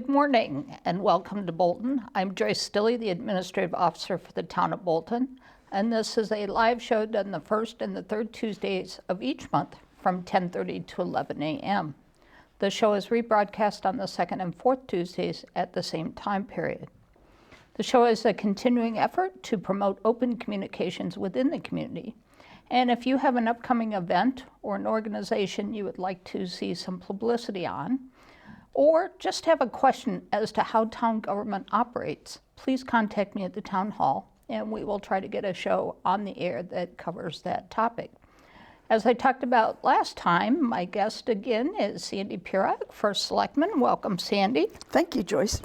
Good morning and welcome to Bolton. I'm Joyce Stilley, the Administrative Officer for the Town of Bolton, and this is a live show done the first and the third Tuesdays of each month from 10:30 to 11 a.m. The show is rebroadcast on the second and fourth Tuesdays at the same time period. The show is a continuing effort to promote open communications within the community. And if you have an upcoming event or an organization you would like to see some publicity on, or just have a question as to how town government operates, please contact me at the town hall and we will try to get a show on the air that covers that topic. As I talked about last time, my guest again is Sandy Purok, First Selectman. Welcome, Sandy. Thank you, Joyce.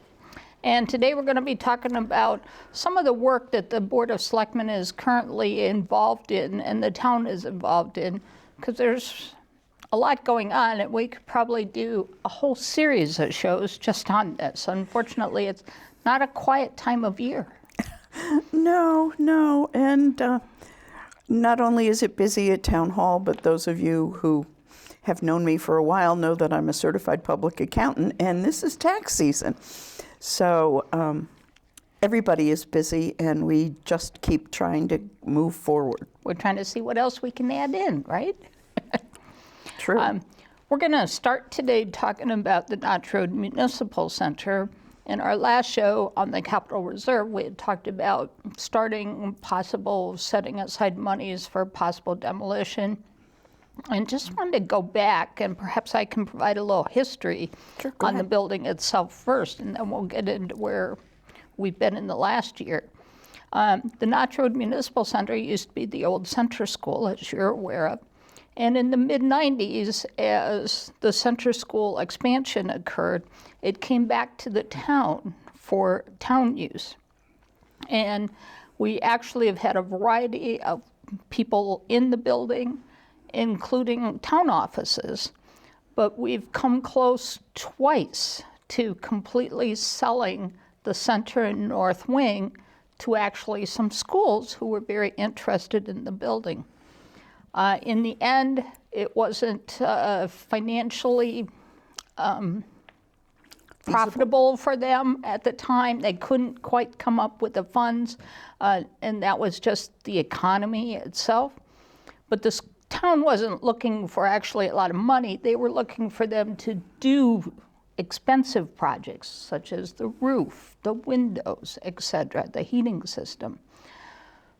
And today we're going to be talking about some of the work that the Board of Selectmen is currently involved in and the town is involved in, because there's a lot going on, and we could probably do a whole series of shows just on this. Unfortunately, it's not a quiet time of year. No, and not only is it busy at Town Hall, but those of you who have known me for a while know that I'm a certified public accountant, and this is tax season. So everybody is busy, and we just keep trying to move forward. We're trying to see what else we can add in, right? True. We're going to start today talking about the Notch Road Municipal Center. In our last show on the Capital Reserve, we had talked about starting possible setting aside monies for possible demolition. And just wanted to go back, and perhaps I can provide a little history on the building itself first, and then we'll get into where we've been in the last year. The Notch Road Municipal Center used to be the old center school, as you're aware of. And in the mid-90s, as the center school expansion occurred, it came back to the town for town use. And we actually have had a variety of people in the building, including town offices, but we've come close twice to completely selling the center and north wing to actually some schools who were very interested in the building. In the end, it wasn't financially profitable for them at the time. They couldn't quite come up with the funds, and that was just the economy itself. But the town wasn't looking for actually a lot of money. They were looking for them to do expensive projects, such as the roof, the windows, etc., the heating system.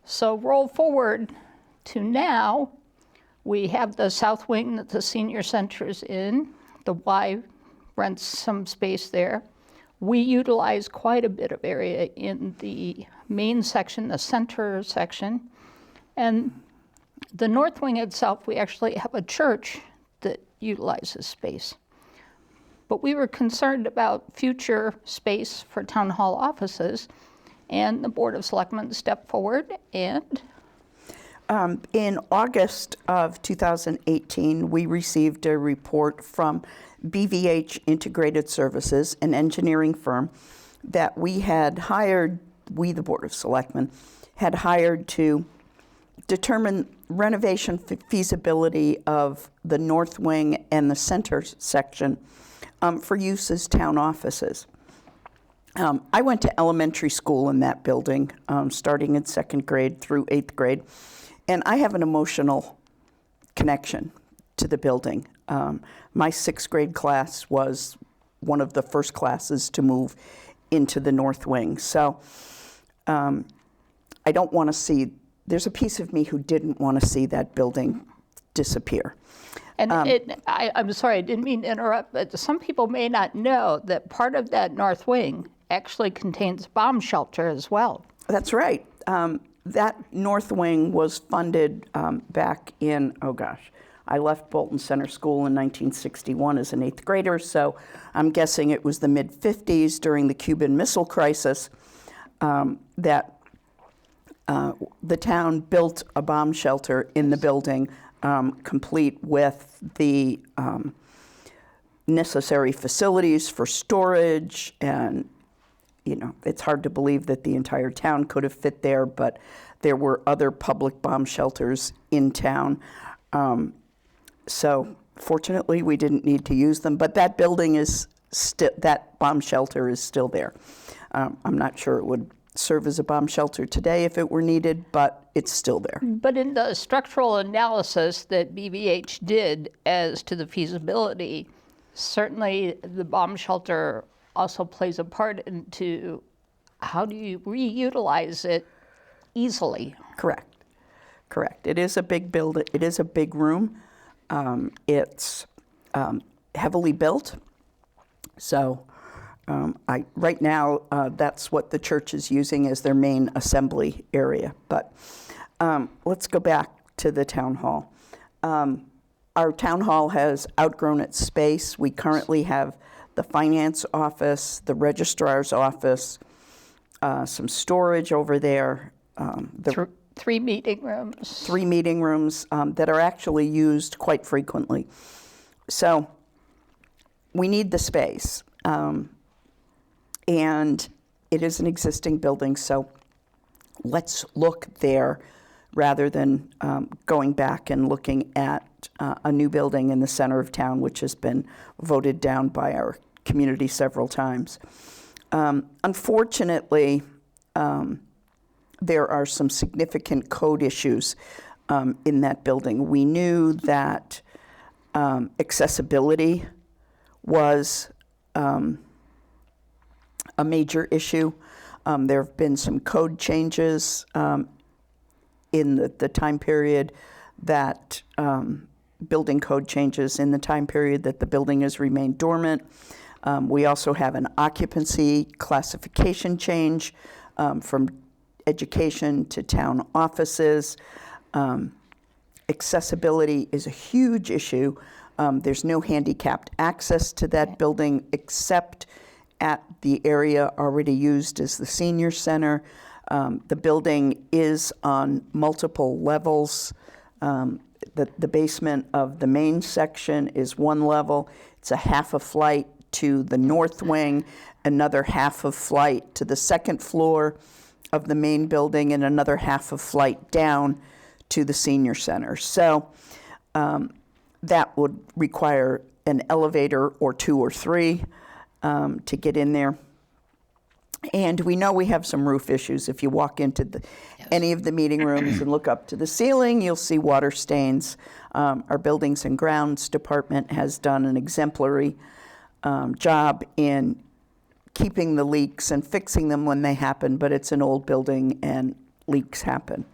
So roll forward to now. We have the south wing that the senior center is in. The Y rents some space there. We utilize quite a bit of area in the main section, the center section. And the north wing itself, we actually have a church that utilizes space. But we were concerned about future space for town hall offices, and the Board of Selectmen stepped forward and in August of 2018, we received a report from BVH Integrated Services, an engineering firm that we had hired, we, the Board of Selectmen, had hired to determine renovation feasibility of the north wing and the center section for use as town offices. I went to elementary school in that building, starting in second grade through eighth grade. And I have an emotional connection to the building. My sixth grade class was one of the first classes to move into the north wing. So I don't want to see, there's a piece of me who didn't want to see that building disappear. And I'm sorry, I didn't mean to interrupt, but some people may not know that part of that north wing actually contains bomb shelter as well. That's right. That north wing was funded back in, I left Bolton Center School in 1961 as an eighth grader, so I'm guessing it was the mid-50s during the Cuban Missile Crisis that the town built a bomb shelter in the building, complete with the necessary facilities for storage, and you know, it's hard to believe that the entire town could have fit there, but there were other public bomb shelters in town. So fortunately, we didn't need to use them, but that building is that bomb shelter is still there. I'm not sure it would serve as a bomb shelter today if it were needed, but it's still there. But in the structural analysis that BVH did as to the feasibility, certainly the bomb shelter also plays a part into how do you reutilize it easily. Correct. It is a big building. It is a big room. It's heavily built. So right now, that's what the church is using as their main assembly area. But let's go back to the town hall. Our town hall has outgrown its space. We currently have the finance office, the registrar's office, some storage over there. Three meeting rooms. 3 meeting rooms that are actually used quite frequently. So we need the space. And it is an existing building, so let's look there rather than going back and looking at a new building in the center of town, which has been voted down by our community several times. Unfortunately, there are some significant code issues in that building. We knew that accessibility was a major issue. There have been some code changes in the time period that building code changes in the time period that the building has remained dormant. We also have an occupancy classification change from education to town offices. Accessibility is a huge issue. There's no handicapped access to that building except at the area already used as the senior center. The building is on multiple levels. The basement of the main section is one level. It's a half a flight to the north wing, another half of flight to the second floor of the main building, and another half of flight down to the senior center. So that would require an elevator or 2 or 3 to get in there. And we know we have some roof issues. If you walk into any of the meeting rooms and look up to the ceiling, you'll see water stains. Our Buildings and Grounds Department has done an exemplary job in keeping the leaks and fixing them when they happen, but it's an old building and leaks happen.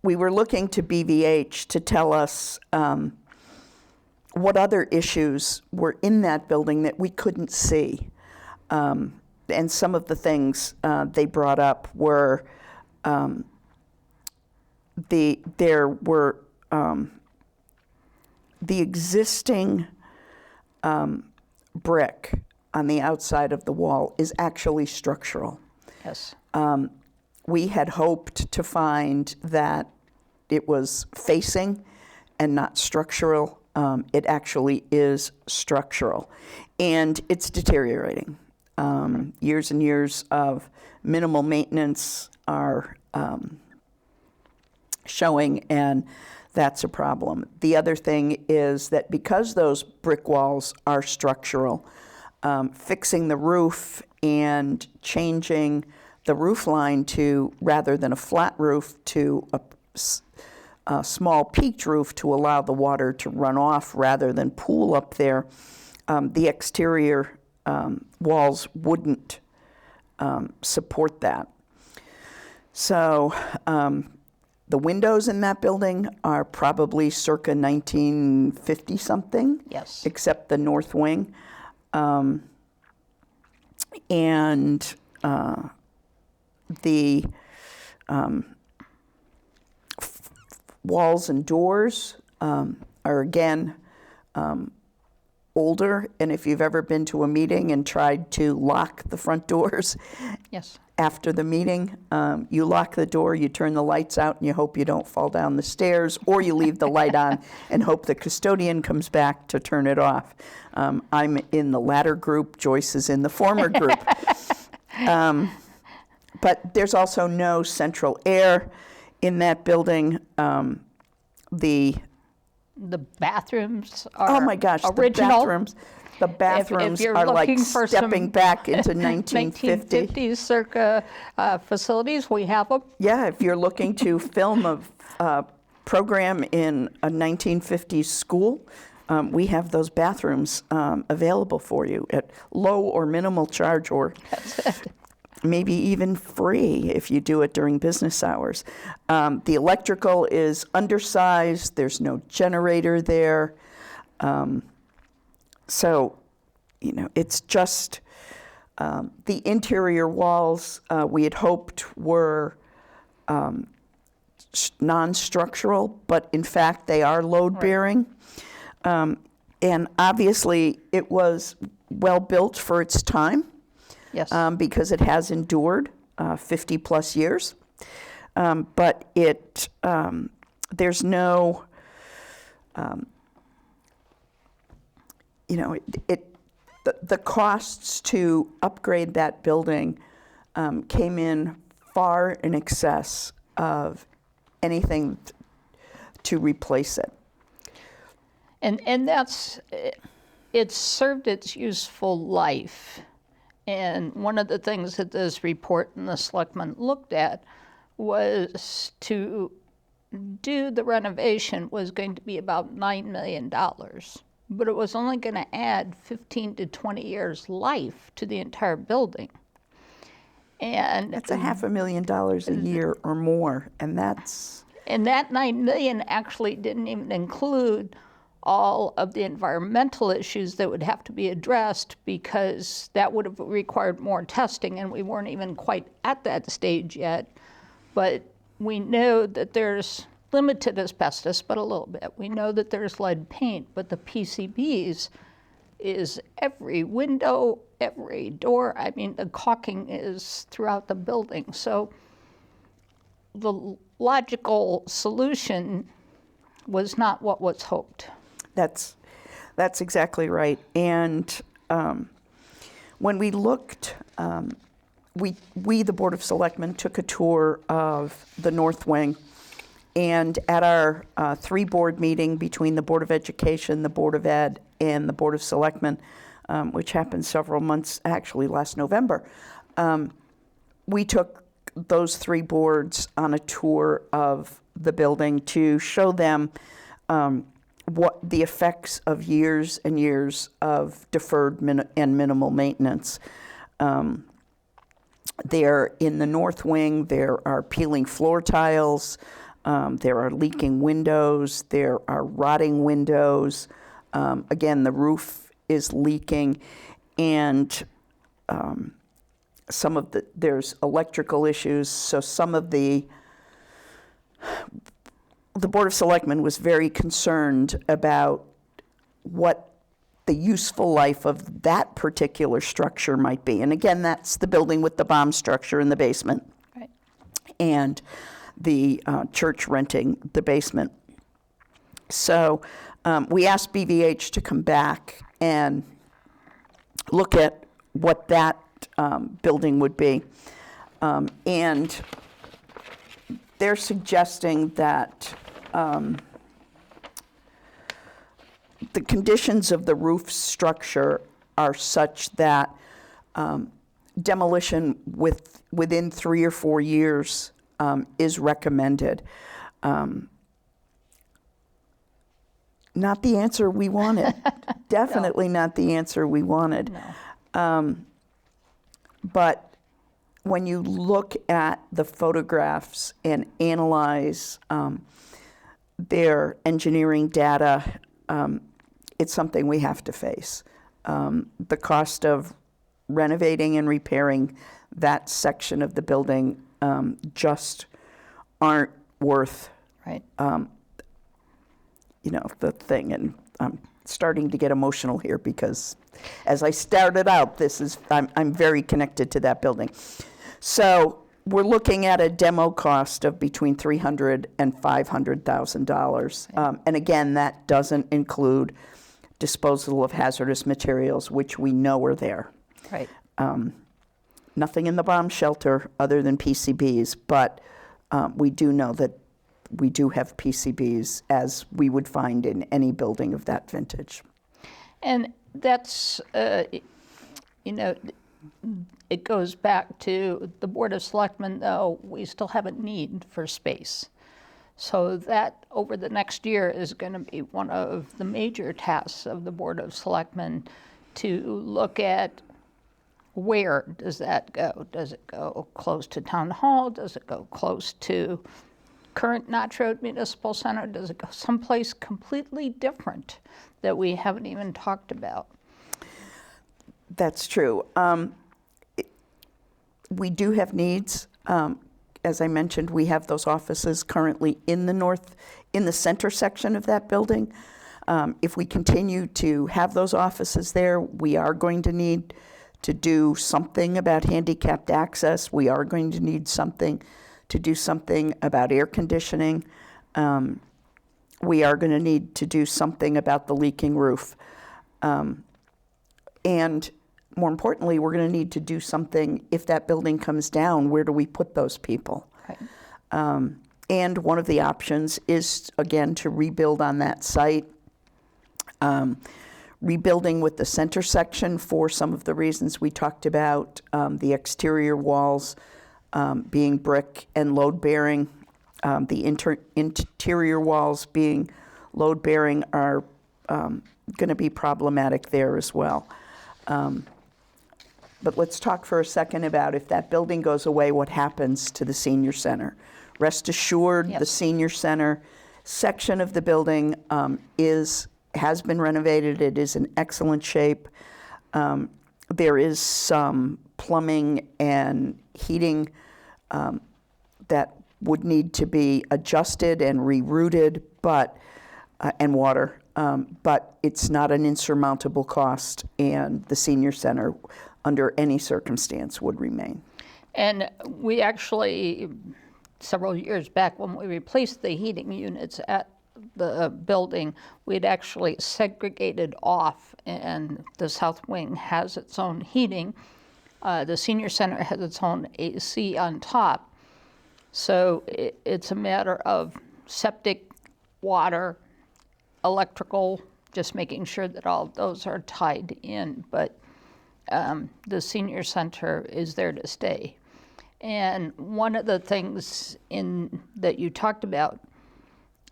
We were looking to BVH to tell us what other issues were in that building that we couldn't see. And some of the things they brought up were there were the existing brick on the outside of the wall is actually structural. Yes. We had hoped to find that it was facing and not structural. It actually is structural, and it's deteriorating. Years and years of minimal maintenance are showing, and that's a problem. The other thing is that because those brick walls are structural, fixing the roof and changing the roof line to, rather than a flat roof, to a small peaked roof to allow the water to run off rather than pool up there, the exterior walls wouldn't support that. So the windows in that building are probably circa 1950 something. Yes. Except the north wing. And the walls and doors are again older, and if you've ever been to a meeting and tried to lock the front doors, Yes. after the meeting, you lock the door, you turn the lights out, and you hope you don't fall down the stairs, or you leave the light on and hope the custodian comes back to turn it off. I'm in the latter group, Joyce is in the former group. But there's also no central air in that building. The The bathrooms are Oh my gosh, original. the bathrooms you're are like looking for stepping some back into 1950. 1950s circa facilities, we have them. Yeah, if you're looking to film a program in a 1950s school, we have those bathrooms available for you at low or minimal charge, or maybe even free if you do it during business hours. The electrical is undersized. There's no generator there. So, it's just the interior walls we had hoped were non-structural, but in fact they are load-bearing. And obviously it was well built for its time. Yes. Because it has endured 50 plus years. But there's no, the costs to upgrade that building came in far in excess of anything to replace it. And that's, it's served its useful life. And one of the things that this report and the selectmen looked at was to do the renovation was going to be about $9 million. But it was only going to add 15 to 20 years life to the entire building. And that's $500,000 a year or more, and that's... And that $9 million actually didn't even include all of the environmental issues that would have to be addressed, because that would have required more testing, and we weren't even quite at that stage yet. But we know that there's limited asbestos, but a little bit. We know that there's lead paint, but the PCBs is every window, every door. I mean, the caulking is throughout the building. So the logical solution was not what was hoped. That's exactly right. And when we looked, we, the Board of Selectmen, took a tour of the North Wing. And at our three-board meeting between the Board of Education, the Board of Ed, and the Board of Selectmen, which happened several months, actually last November, we took those three boards on a tour of the building to show them what the effects of years and years of deferred and minimal maintenance. There in the North Wing, there are peeling floor tiles, there are leaking windows, there are rotting windows. Again, the roof is leaking, and there's electrical issues. So some of the Board of Selectmen was very concerned about what the useful life of that particular structure might be. And again, that's the building with the bomb structure in the basement. Right. And the church renting the basement. So we asked BVH to come back and look at what that building would be. And they're suggesting that the conditions of the roof structure are such that demolition within 3 or 4 years is recommended. Not the answer we wanted. Definitely not the answer we wanted. No. But when you look at the photographs and analyze their engineering data, it's something we have to face. The cost of renovating and repairing that section of the building just aren't worth, Right. The thing. And I'm starting to get emotional here because as I started out, I'm very connected to that building. So we're looking at a demo cost of between $300,000 and $500,000. And again, that doesn't include disposal of hazardous materials, which we know are there. Right. Nothing in the bomb shelter other than PCBs, but we do know that we do have PCBs, as we would find in any building of that vintage. And that's, you know, it goes back to the Board of Selectmen, though, we still have a need for space. So that over the next year is going to be one of the major tasks of the Board of Selectmen, to look at where does that go? Does it go close to Town Hall? Does it go close to current Notch Road Municipal Center? Does it go someplace completely different that we haven't even talked about? That's true. We do have needs. As I mentioned, we have those offices currently in the center section of that building. If we continue to have those offices there, we are going to need to do something about handicapped access. We are going to need to do something about air conditioning. We are going to need to do something about the leaking roof. And more importantly, we're going to need to do something if that building comes down. Where do we put those people? Right. And one of the options is, again, to rebuild on that site. Rebuilding with the center section for some of the reasons we talked about, the exterior walls being brick and load-bearing, the interior walls being load-bearing are going to be problematic there as well. But let's talk for a second about if that building goes away, what happens to the senior center. Rest assured, Yep. The senior center section of the building has been renovated. It is in excellent shape. There is some plumbing and heating that would need to be adjusted and rerouted, and water. But it's not an insurmountable cost, and the senior center, under any circumstance, would remain. And we actually, several years back, when we replaced the heating units at the building, we'd actually segregated off, and the south wing has its own heating. The senior center has its own AC on top. So it's a matter of septic, water, electrical, just making sure that all those are tied in. But the senior center is there to stay. And one of the things that you talked about,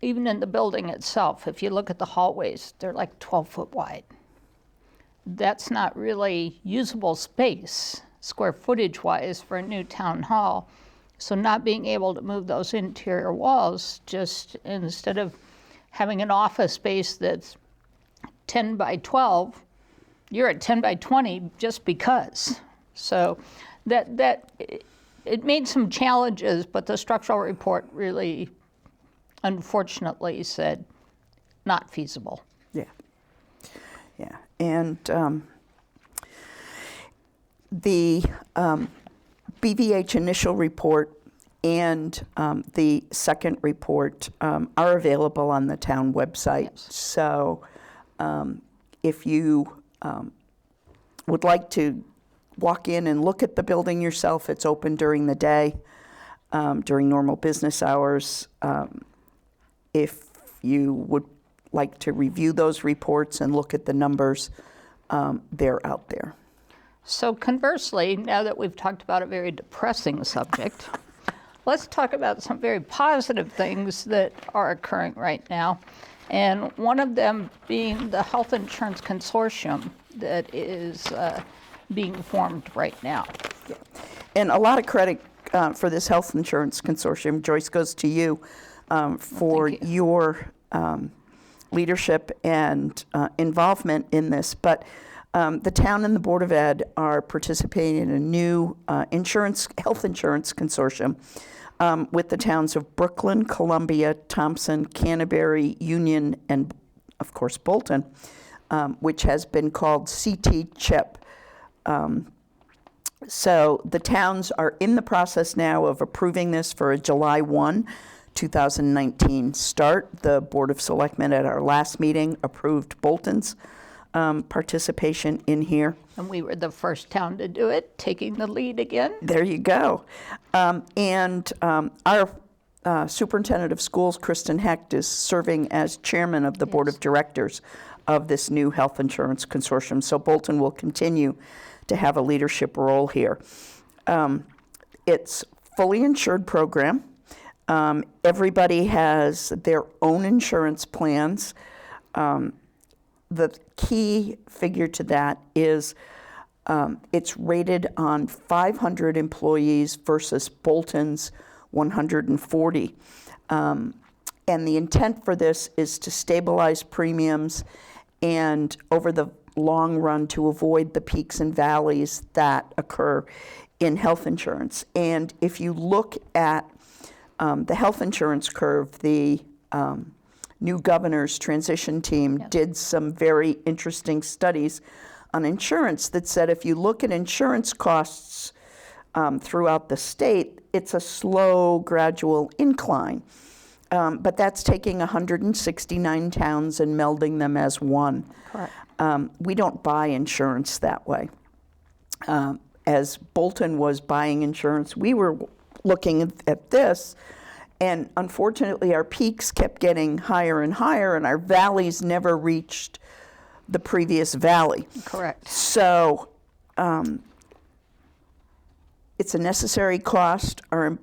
even in the building itself, if you look at the hallways, they're like 12 foot wide. That's not really usable space, square footage wise, for a new town hall. So not being able to move those interior walls, just instead of having an office space that's 10 by 12, you're at 10 by 20 just because. So it made some challenges, but the structural report really, unfortunately, said not feasible. Yeah. And the BVH initial report and the second report are available on the town website. Yes. So if you would like to walk in and look at the building yourself, it's open during the day, during normal business hours. If you would like to review those reports and look at the numbers, they're out there. So conversely, now that we've talked about a very depressing subject, let's talk about some very positive things that are occurring right now. And one of them being the health insurance consortium that is being formed right now. Yeah. And a lot of credit for this health insurance consortium, Joyce, goes to you for your leadership and involvement in this. But the town and the Board of Ed are participating in a new health insurance consortium with the towns of Brooklyn, Columbia, Thompson, Canterbury, Union, and of course Bolton, which has been called CT CHIP. So the towns are in the process now of approving this for a July 1, 2019 start. The Board of Selectmen at our last meeting approved Bolton's participation in here. And we were the first town to do it, taking the lead again. There you go. And our Superintendent of Schools, Kristen Hecht, is serving as chairman of the board of directors of this new health insurance consortium. So Bolton will continue to have a leadership role here. It's fully insured program. Everybody has their own insurance plans. The key figure to that is it's rated on 500 employees versus Bolton's 140. And the intent for this is to stabilize premiums and over the long run to avoid the peaks and valleys that occur in health insurance. And if you look at the health insurance curve, the new governor's transition team did some very interesting studies on insurance that said if you look at insurance costs throughout the state, it's a slow, gradual incline. But that's taking 169 towns and melding them as one. Correct. We don't buy insurance that way. As Bolton was buying insurance, we were looking at this, and unfortunately our peaks kept getting higher and higher, and our valleys never reached the previous valley. Correct. So it's a necessary cost. Our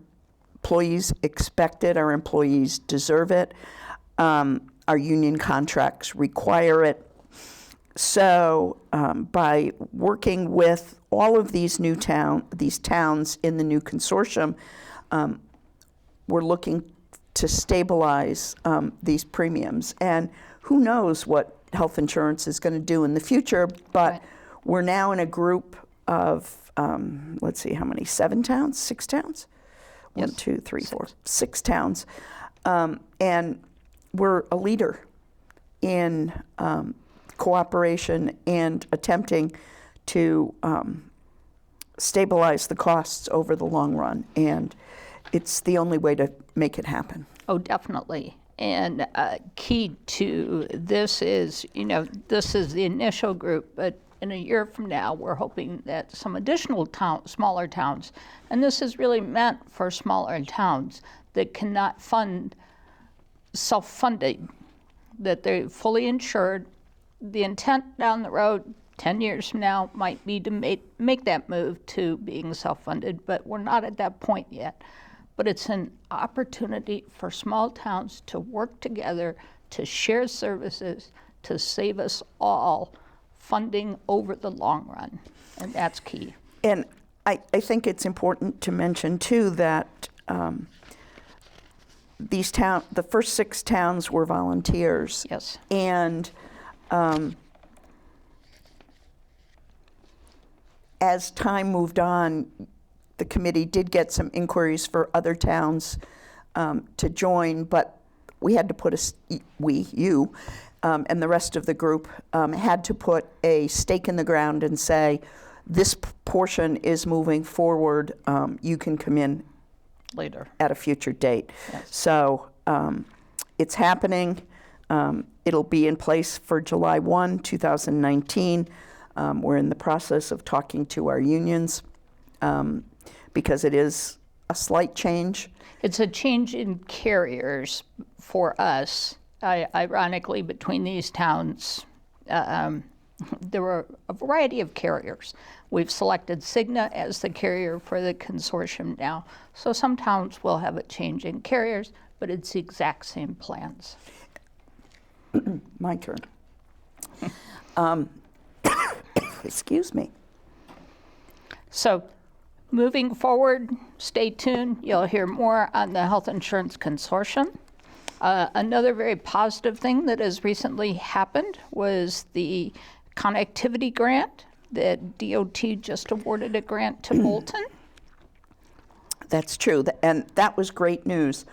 employees expect it. Our employees deserve it. Our union contracts require it. So by working with all of these towns in the new consortium, we're looking to stabilize these premiums. And who knows what health insurance is going to do in the future, but we're now in a group of, let's see, how many, 7 towns, 6 towns? Yes. 1, 2, 3, 4, 6 towns. And we're a leader in cooperation and attempting to stabilize the costs over the long run. And it's the only way to make it happen. Oh, definitely. And key to this is, this is the initial group, but in a year from now, we're hoping that some additional smaller towns, and this is really meant for smaller towns that cannot fund self-funding, that they're fully insured. The intent down the road, 10 years from now, might be to make that move to being self-funded, but we're not at that point yet. But it's an opportunity for small towns to work together, to share services, to save us all funding over the long run, and that's key. And I think it's important to mention, too, that the first 6 towns were volunteers. Yes. And as time moved on, the committee did get some inquiries for other towns to join, but we had to put you, and the rest of the group had to put a stake in the ground and say, this portion is moving forward, you can come in Later. at a future date. Yes. So it's happening. It'll be in place for July 1, 2019. We're in the process of talking to our unions because it is a slight change. It's a change in carriers for us. Ironically, between these towns, there were a variety of carriers. We've selected Cigna as the carrier for the consortium now. So some towns will have a change in carriers, but it's the exact same plans. My turn. Excuse me. So moving forward, stay tuned. You'll hear more on the Health Insurance Consortium. Another very positive thing that has recently happened was the connectivity grant that DOT just awarded a grant to Bolton. That's true, and that was great news.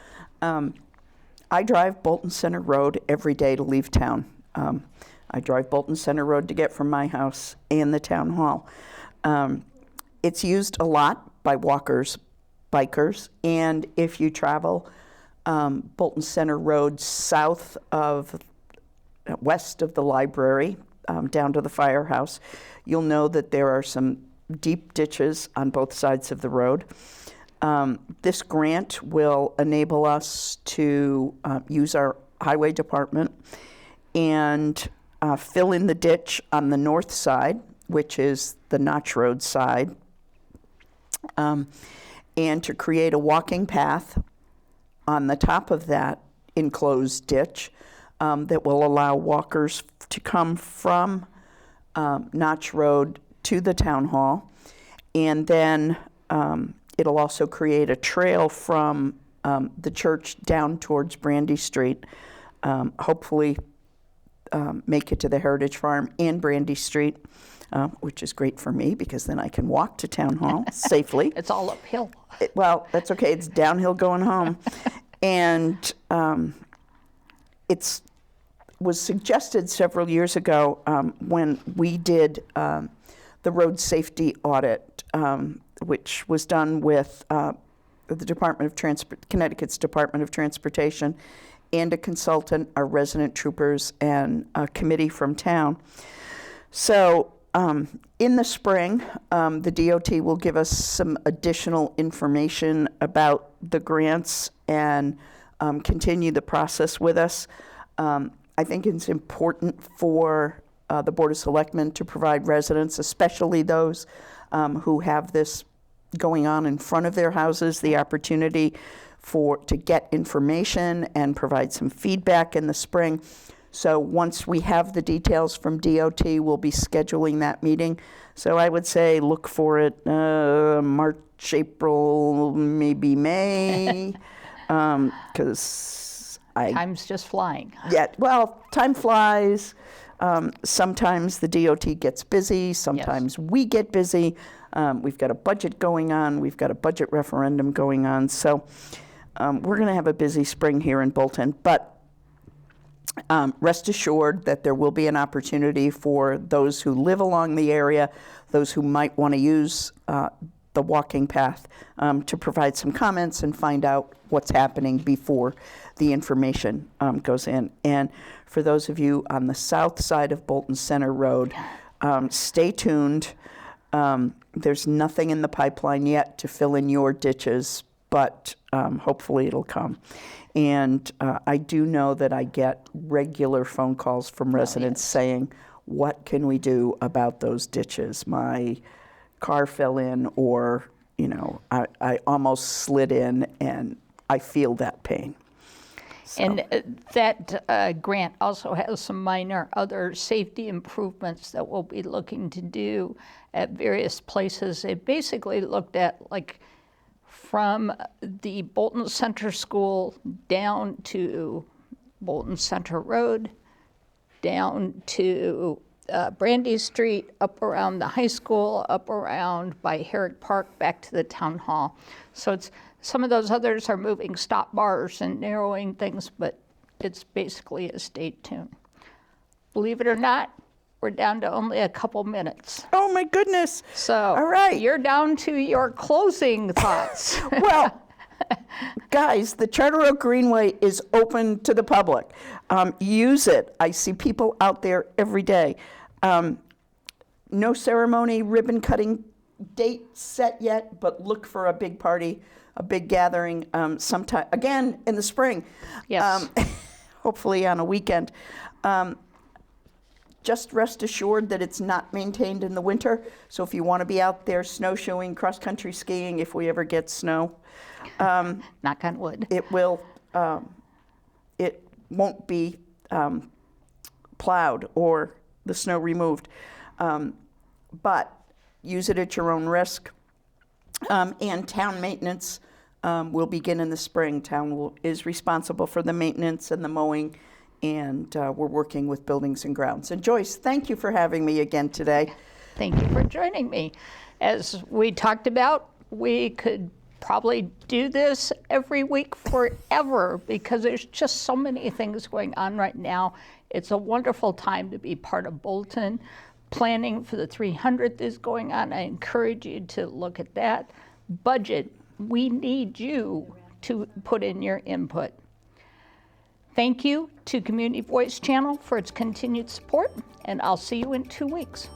I drive Bolton Center Road every day to leave town. I drive Bolton Center Road to get from my house and the town hall. It's used a lot by walkers, bikers, and if you travel Bolton Center Road west of the library, down to the firehouse, you'll know that there are some deep ditches on both sides of the road. This grant will enable us to use our highway department and fill in the ditch on the north side, which is the Notch Road side, and to create a walking path on the top of that enclosed ditch that will allow walkers to come from Notch Road to the town hall. And then it'll also create a trail from the church down towards Brandy Street, hopefully make it to the Heritage Farm and Brandy Street, which is great for me because then I can walk to town hall safely. It's all uphill. Well, that's okay. It's downhill going home. And it was suggested several years ago when we did the road safety audit, which was done with the Connecticut's Department of Transportation and a consultant, our resident troopers, and a committee from town. So in the spring, the DOT will give us some additional information about the grants and continue the process with us. I think it's important for the Board of Selectmen to provide residents, especially those who have this going on in front of their houses, the opportunity to get information and provide some feedback in the spring. So once we have the details from DOT, we'll be scheduling that meeting. So I would say look for it March, April, maybe May, because Time's just flying. Yeah, well, time flies. Sometimes the DOT gets busy. Sometimes we get busy. We've got a budget going on. We've got a budget referendum going on. So we're going to have a busy spring here in Bolton. But rest assured that there will be an opportunity for those who live along the area, those who might want to use the walking path, to provide some comments and find out what's happening before the information goes in. And for those of you on the south side of Bolton Center Road, stay tuned. There's nothing in the pipeline yet to fill in your ditches, but hopefully it'll come. And I do know that I get regular phone calls from residents saying, what can we do about those ditches? My car fell in, or, I almost slid in, and I feel that pain. So. And that grant also has some minor other safety improvements that we'll be looking to do at various places. It basically looked at, from the Bolton Center School down to Bolton Center Road, down to Brandy Street, up around the high school, up around by Herrick Park, back to the town hall. So some of those others are moving stop bars and narrowing things, but it's basically a stay tuned. Believe it or not, we're down to only a couple minutes. Oh my goodness. So all right. You're down to your closing thoughts. Well, guys, the Charter Oak Greenway is open to the public. Use it. I see people out there every day. No ceremony, ribbon cutting date set yet, but look for a big party, a big gathering sometime, again, in the spring. Yes. Hopefully on a weekend. Just rest assured that it's not maintained in the winter. So if you want to be out there snowshoeing, cross-country skiing, if we ever get snow, knock on wood, it won't be plowed or the snow removed. But use it at your own risk. And town maintenance will begin in the spring. Town is responsible for the maintenance and the mowing, and we're working with Buildings and Grounds. And Joyce, thank you for having me again today. Thank you for joining me. As we talked about, we could probably do this every week forever because there's just so many things going on right now. It's a wonderful time to be part of Bolton. Planning for the 300th is going on. I encourage you to look at that. Budget, we need you to put in your input. Thank you to Community Voice Channel for its continued support, and I'll see you in 2 weeks.